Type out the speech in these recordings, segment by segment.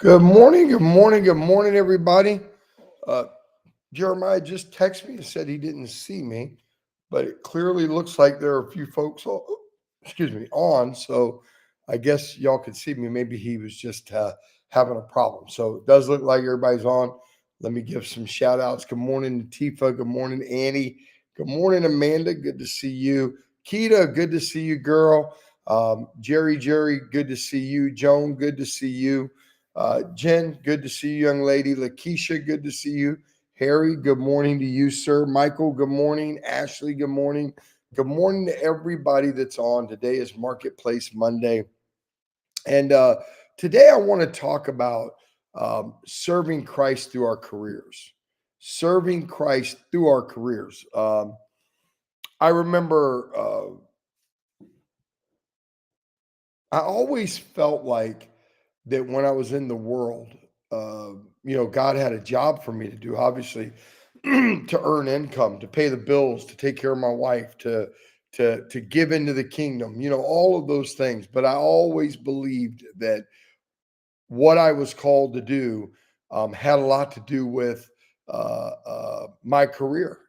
Good morning, good morning, good morning, everybody. Uh, Jeremiah just texted me and said he didn't see me, but it clearly looks like there are a few folks, on. So I guess y'all could see me. Maybe he was just having a problem. So it does look like everybody's on. Let me give some shout outs. Good morning, Tifa. Good morning, Annie. Good morning, Amanda. Good to see you. Keita, good to see you, girl. Jerry, good to see you. Joan, good to see you. Jen, good to see you, young lady. Lakeisha, good to see you. Harry, good morning to you, sir. Michael, good morning. Ashley, good morning. Good morning to everybody that's on. Today is Marketplace Monday. And today I want to talk about serving Christ through our careers. Serving Christ through our careers. I remember I always felt like that when I was in the world, uh, God had a job for me to do, obviously, to earn income, to pay the bills, to take care of my wife, to give into the kingdom, all of those things. But I always believed that what I was called to do had a lot to do with my career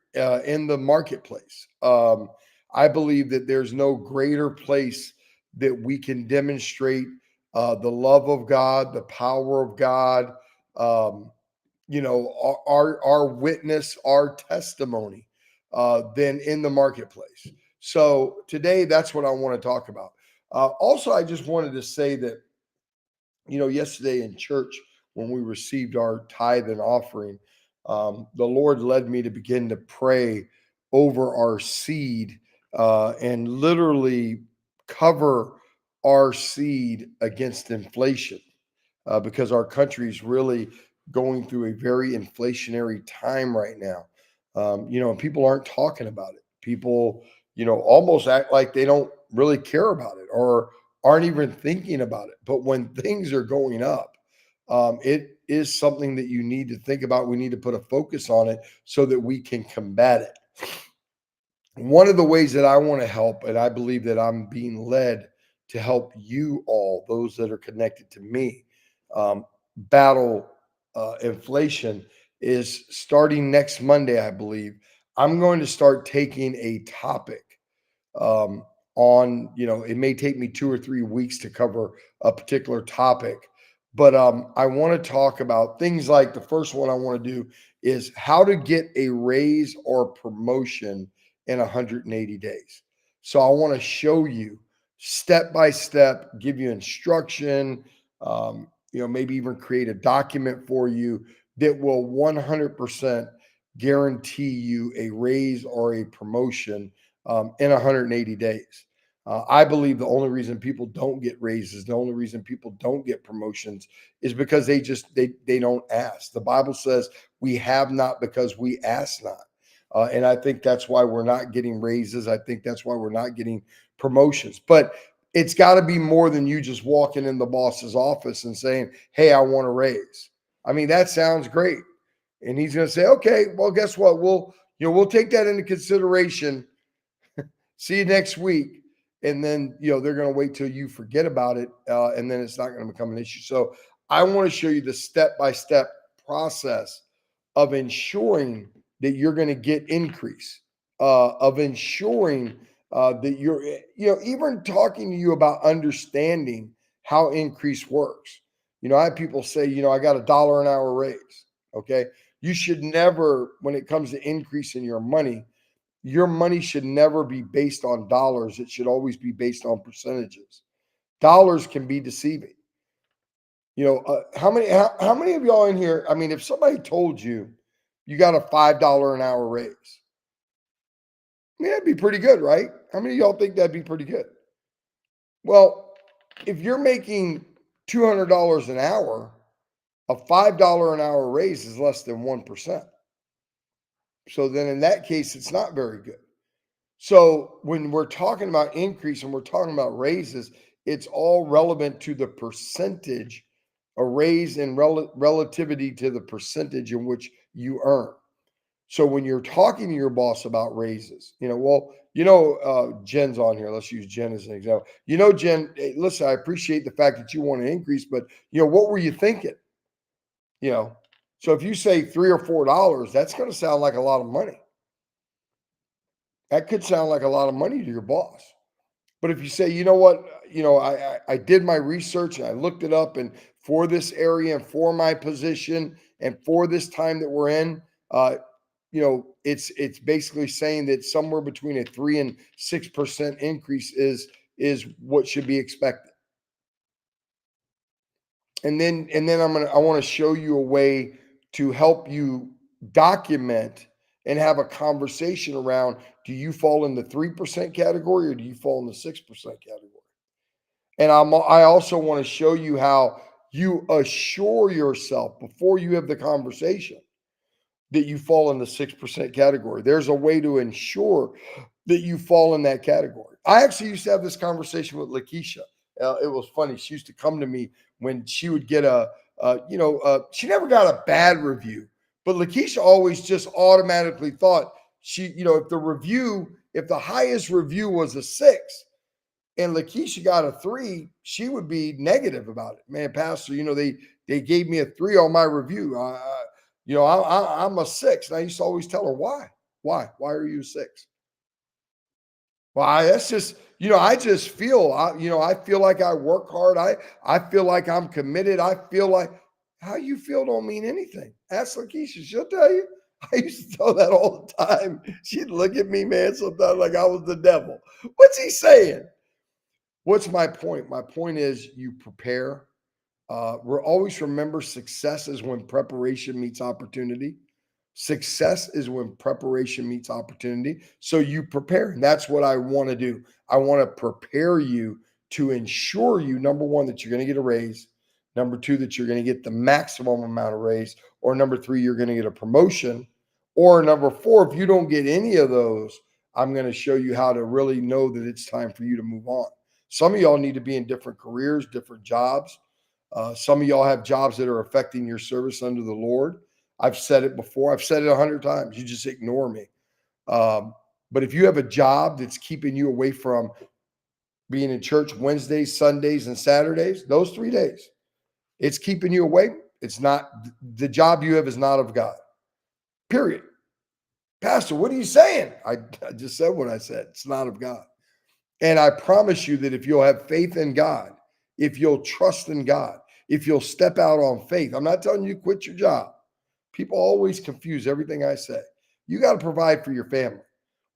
in the marketplace. I believe that there's no greater place that we can demonstrate the love of God, the power of God, um, our witness, our testimony, than in the marketplace. So today, that's what I want to talk about. Also, I just wanted to say that yesterday in church when we received our tithe and offering, the Lord led me to begin to pray over our seed and literally cover our seed against inflation because our country is really going through a very inflationary time right now. And people aren't talking about it. People, almost act like they don't really care about it or aren't even thinking about it. But when things are going up, it is something that you need to think about. We need to put a focus on it so that we can combat it. One of the ways that I want to help, and I believe that I'm being led to help you all, those that are connected to me, battle inflation, is starting next Monday, I believe. I'm going to start taking a topic um, on, it may take me 2 or 3 weeks to cover a particular topic, but I want to talk about things like the first one I want to do is how to get a raise or promotion in 180 days. So I want to show you step by step, give you instruction, maybe even create a document for you that will 100% guarantee you a raise or a promotion in 180 days. I believe the only reason people don't get raises, the only reason people don't get promotions is because they don't ask. The Bible says we have not because we ask not. And I think that's why we're not getting raises. I think that's why we're not getting promotions. But it's got to be more than you just walking in the boss's office and saying, "Hey, I want a raise." I mean, that sounds great. And he's going to say, "Okay, well, guess what? We'll take that into consideration. See you next week." And then, they're going to wait till you forget about it. And then it's not going to become an issue. So I want to show you the step-by-step process of ensuring that you're going to get increase, of ensuring that you're, even talking to you about understanding how increase works. I have people say, I got $1 an hour raise. Okay. You should never, when it comes to increase in your money should never be based on dollars. It should always be based on percentages. Dollars can be deceiving. How many of y'all in here? I mean, if somebody told you you got a $5 an hour raise, I mean, that'd be pretty good, right? How many of y'all think that'd be pretty good? Well, if you're making $200 an hour, a $5 an hour raise is less than 1%. So then in that case, it's not very good. So when we're talking about increase and we're talking about raises, it's all relevant to the percentage, a raise in relativity to the percentage in which you earn. So when you're talking to your boss about raises, Jen's on here. Let's use Jen as an example. Jen, hey, listen, I appreciate the fact that you want an increase, but what were you thinking? you know. So if you say $3 or $4, that's going to sound like a lot of money. That could sound like a lot of money to your boss. But if you say, you know what, I did my research and I looked it up, and for this area and for my position and for this time that we're in, it's basically saying that somewhere between a 3 and 6% increase is what should be expected. And then I want to show you a way to help you document and have a conversation around, do you fall in the 3% category or do you fall in the 6% category? And I also want to show you how you assure yourself before you have the conversation that you fall in the 6% category. There's a way to ensure that you fall in that category. I actually used to have this conversation with Lakeisha. It was funny. She used to come to me when she would get she never got a bad review, but Lakeisha always just automatically thought if the highest review was a 6 and Lakeisha got a 3, she would be negative about it. Man, Pastor, they gave me a 3 on my review. I'm a 6. And I used to always tell her, why? Why are you a 6? Well, that's just, I just feel, I feel like I work hard. I feel like I'm committed. I feel like, how you feel don't mean anything. Ask Lakeisha, she'll tell you. I used to tell that all the time. She'd look at me, man, sometimes like I was the devil. What's he saying? What's my point? My point is you prepare. We're always remember success is when preparation meets opportunity. Success is when preparation meets opportunity. So you prepare. And that's what I want to do. I want to prepare you to ensure you, number one, that you're going to get a raise. Number two, that you're going to get the maximum amount of raise. Or number three, you're going to get a promotion. Or number four, if you don't get any of those, I'm going to show you how to really know that it's time for you to move on. Some of y'all need to be in different careers, different jobs. Some of y'all have jobs that are affecting your service under the Lord. I've said it before. I've said it 100 times. You just ignore me. But if you have a job that's keeping you away from being in church Wednesdays, Sundays, and Saturdays, those 3 days, it's keeping you away. It's not, the job you have is not of God. Period. Pastor, what are you saying? I just said what I said. It's not of God. And I promise you that if you'll have faith in God, if you'll trust in God, if you'll step out on faith, I'm not telling you to quit your job. People always confuse everything I say. You got to provide for your family.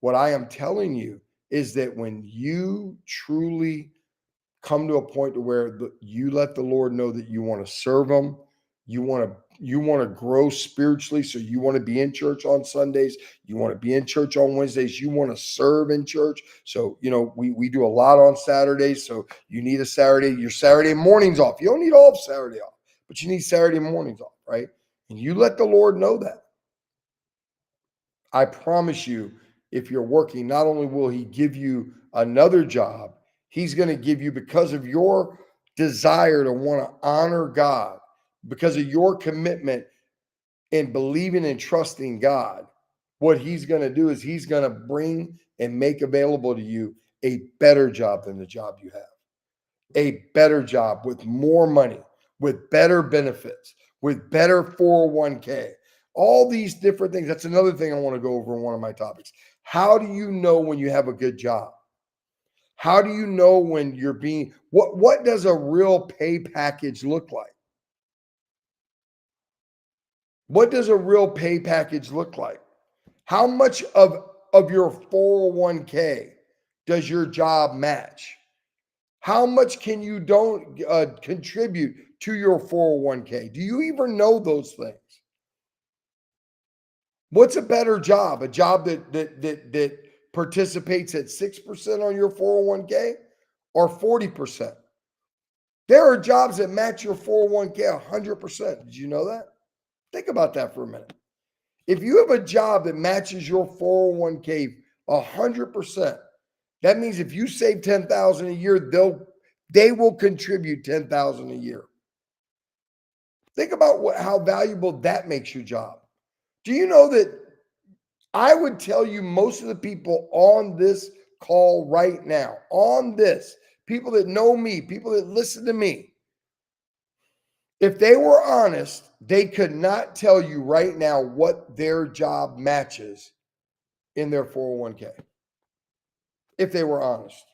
What I am telling you is that when you truly come to a point to where you let the Lord know that you want to serve him, you want to grow spiritually, so you want to be in church on Sundays, you want to be in church on Wednesdays, you want to serve in church. So, we do a lot on Saturdays, so you need your Saturday mornings off. You don't need all of Saturday off, but you need Saturday mornings off, right? And you let the Lord know that. I promise you, if you're working, not only will he give you another job, he's going to give you, because of your desire to want to honor God, because of your commitment in believing and trusting God, what he's going to do is he's going to bring and make available to you a better job than the job you have. A better job with more money, with better benefits, with better 401k, all these different things. That's another thing I want to go over in one of my topics. How do you know when you have a good job? How do you know when you're what does a real pay package look like? What does a real pay package look like? How much of your 401k does your job match? How much can you don't contribute to your 401k? Do you even know those things? What's a better job? A job that participates at 6% on your 401k or 40%? There are jobs that match your 401k 100%. Did you know that? Think about that for a minute. If you have a job that matches your 401k 100%, that means if you save $10,000 a year, they will contribute $10,000 a year. Think about how valuable that makes your job. Do you know that I would tell you most of the people on this call right now, people that know me, people that listen to me, If they were honest, they could not tell you right now what their job matches in their 401k. If they were honest,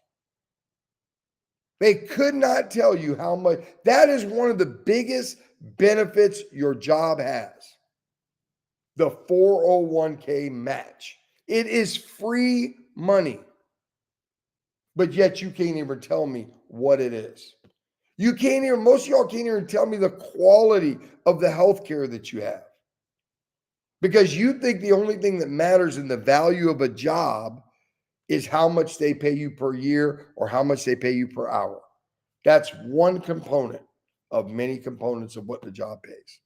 they could not tell you how much. That is one of the biggest benefits your job has. The 401k match. It is free money, but yet you can't even tell me what it is. You can't even, most of y'all can't even tell me the quality of the health care that you have, because you think the only thing that matters in the value of a job is how much they pay you per year or how much they pay you per hour. That's one component of many components of what the job pays.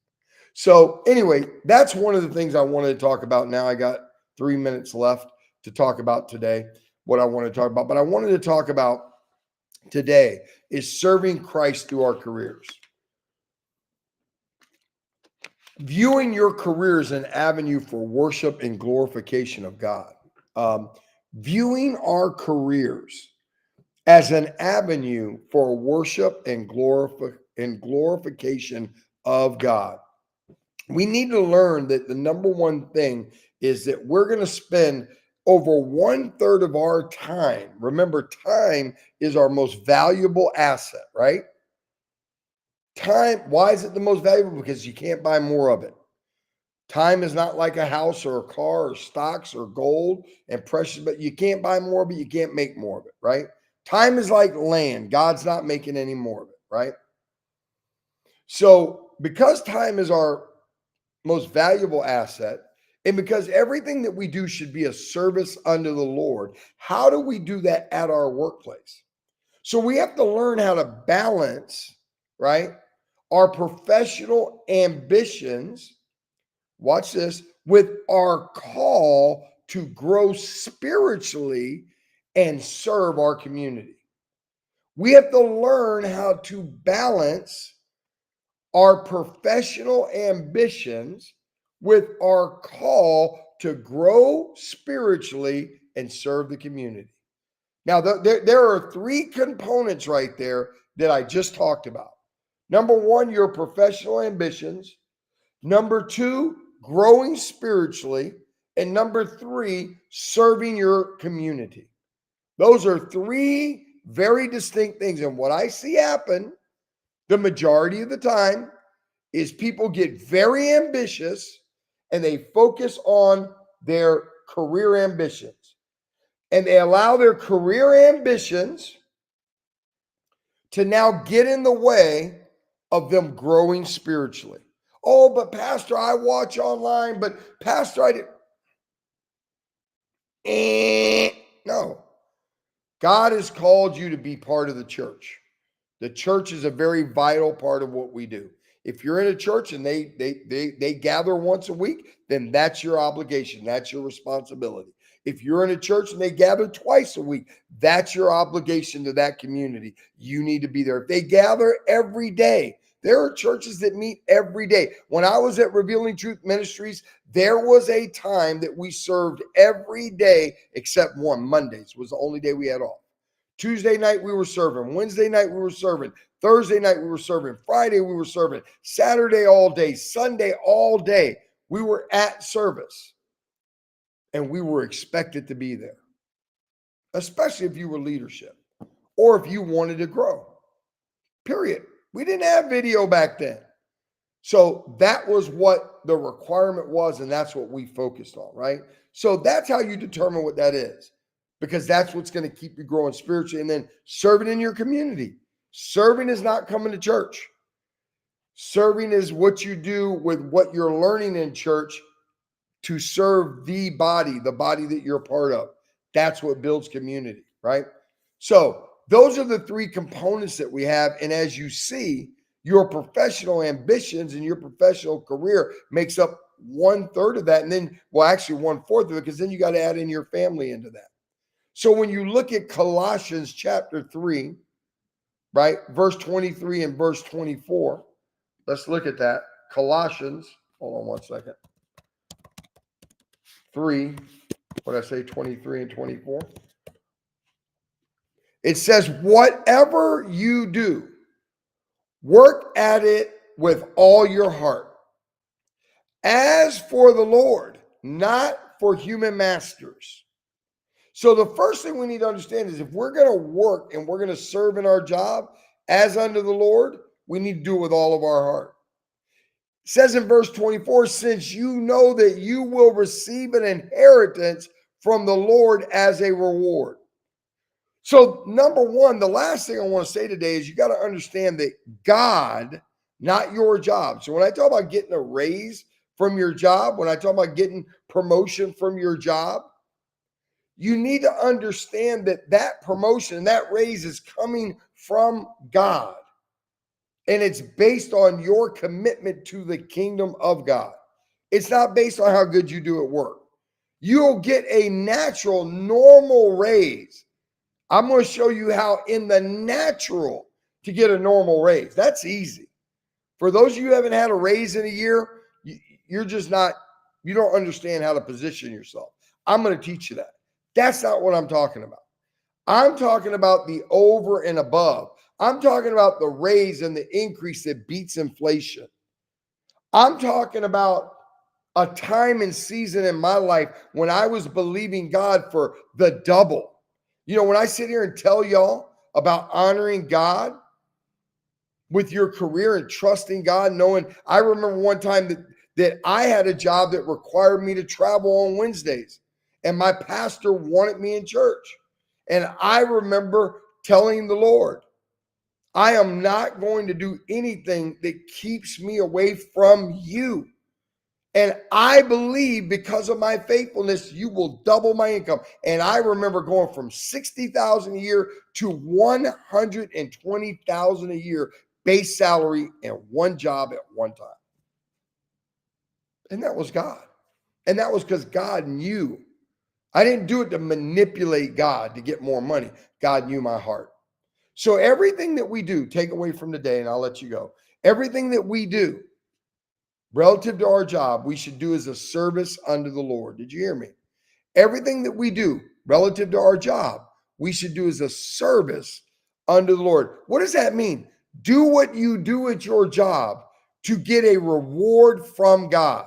So anyway, that's one of the things I wanted to talk about. Now I got 3 minutes left to talk about today, what I want to talk about. But I wanted to talk about today is serving Christ through our careers. Viewing your career as an avenue for worship and glorification of God. Viewing our careers as an avenue for worship and glorification of God. We need to learn that the number one thing is that we're going to spend over 1/3 of our time. Remember, time is our most valuable asset, right? Time, why is it the most valuable? Because you can't buy more of it. Time is not like a house or a car or stocks or gold and precious, but you can't buy more of it. You can't make more of it, right? Time is like land. God's not making any more of it, right? So because time is our most valuable asset, and because everything that we do should be a service unto the Lord, how do we do that at our workplace? So we have to learn how to balance, right, our professional ambitions, watch this, with our call to grow spiritually and serve our community. We have to learn how to balance our professional ambitions with our call to grow spiritually and serve the community. Now, there are 3 components right there that I just talked about. Number 1, your professional ambitions. Number 2, growing spiritually. And number 3, serving your community. Those are 3 very distinct things. And what I see happen the majority of the time is people get very ambitious and they focus on their career ambitions. And they allow their career ambitions to now get in the way of them growing spiritually. Oh, but Pastor, I watch online, but Pastor, I did. No. God has called you to be part of the church. The church is a very vital part of what we do. If you're in a church and they gather once a week, then that's your obligation. That's your responsibility. If you're in a church and they gather twice a week, that's your obligation to that community. You need to be there. If they gather every day, there are churches that meet every day. When I was at Revealing Truth Ministries, there was a time that we served every day except one. Mondays was the only day we had off. Tuesday night we were serving. Wednesday night we were serving. Thursday night we were serving. Friday we were serving. Saturday all day. Sunday all day. We were at service. And we were expected to be there. Especially if you were leadership or if you wanted to grow. Period. We didn't have video back then. So that was what the requirement was, and that's what we focused on, right? So that's how you determine what that is, because that's what's going to keep you growing spiritually. And then serving in your community. Serving is not coming to church. Serving is what you do with what you're learning in church to serve the body that you're a part of. That's what builds community, right? So those are the 3 components that we have. And as you see, your professional ambitions and your professional career makes up 1/3 of that. And then, well, actually 1/4 of it, because then you got to add in your family into that. So when you look at Colossians chapter 3, right, verse 23 and verse 24, let's look at that. Colossians, hold on one second. 3, what did I say, 23 and 24? It says, whatever you do, work at it with all your heart. As for the Lord, not for human masters. So the first thing we need to understand is if we're going to work and we're going to serve in our job as unto the Lord, we need to do it with all of our heart. It says in verse 24, since you know that you will receive an inheritance from the Lord as a reward. So number one, the last thing I want to say today is you got to understand that God, not your job. So when I talk about getting a raise from your job, when I talk about getting promotion from your job, you need to understand that that promotion, that raise is coming from God. And it's based on your commitment to the kingdom of God. It's not based on how good you do at work. You'll get a natural, normal raise. I'm going to show you how in the natural to get a normal raise. That's easy. For those of you who haven't had a raise in a year, you're just not, you don't understand how to position yourself. I'm going to teach you that. That's not what I'm talking about. I'm talking about the over and above. I'm talking about the raise and the increase that beats inflation. I'm talking about a time and season in my life when I was believing God for the double. You know, when I sit here and tell y'all about honoring God with your career and trusting God, knowing, I remember one time that I had a job that required me to travel on Wednesdays, and my pastor wanted me in church. And I remember telling the Lord, I am not going to do anything that keeps me away from you. And I believe because of my faithfulness, you will double my income. And I remember going from $60,000 a year to $120,000 a year base salary and one job at one time. And that was God. And that was because God knew. I didn't do it to manipulate God to get more money. God knew my heart. So everything that we do, take away from today, and I'll let you go. Everything that we do relative to our job, we should do as a service unto the Lord. Did you hear me? Everything that we do relative to our job, we should do as a service unto the Lord. What does that mean? Do what you do at your job to get a reward from God.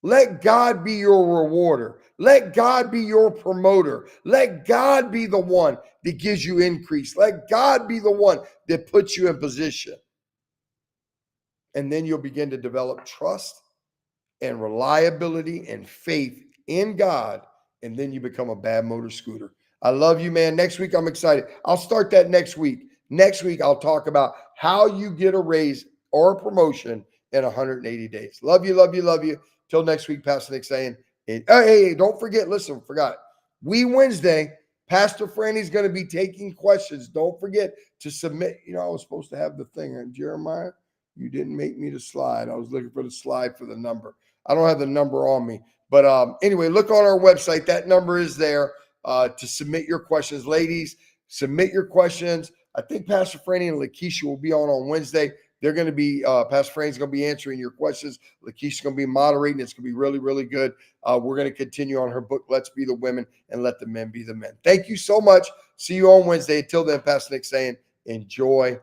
Let God be your rewarder. Let God be your promoter. Let God be the one that gives you increase. Let God be the one that puts you in position. And then you'll begin to develop trust and reliability and faith in God. And then you become a bad motor scooter. I love you, man. Next week, I'm excited. I'll start that next week. Next week, I'll talk about how you get a raise or a promotion in 180 days. Love you, love you, love you. Till next week, Pastor Nick saying, hey, don't forget, listen, forgot. Wednesday, Pastor Franny's going to be taking questions. Don't forget to submit. You know, I was supposed to have the thing on Jeremiah. You didn't make me the slide. I was looking for the slide for the number. I don't have the number on me. But anyway, look on our website. That number is there to submit your questions. Ladies, submit your questions. I think Pastor Franny and Lakeisha will be on Wednesday. They're going to be, Pastor Franny's going to be answering your questions. Lakeisha's going to be moderating. It's going to be really, really good. We're going to continue on her book, Let's Be the Women and Let the Men Be the Men. Thank you so much. See you on Wednesday. Until then, Pastor Nick saying, enjoy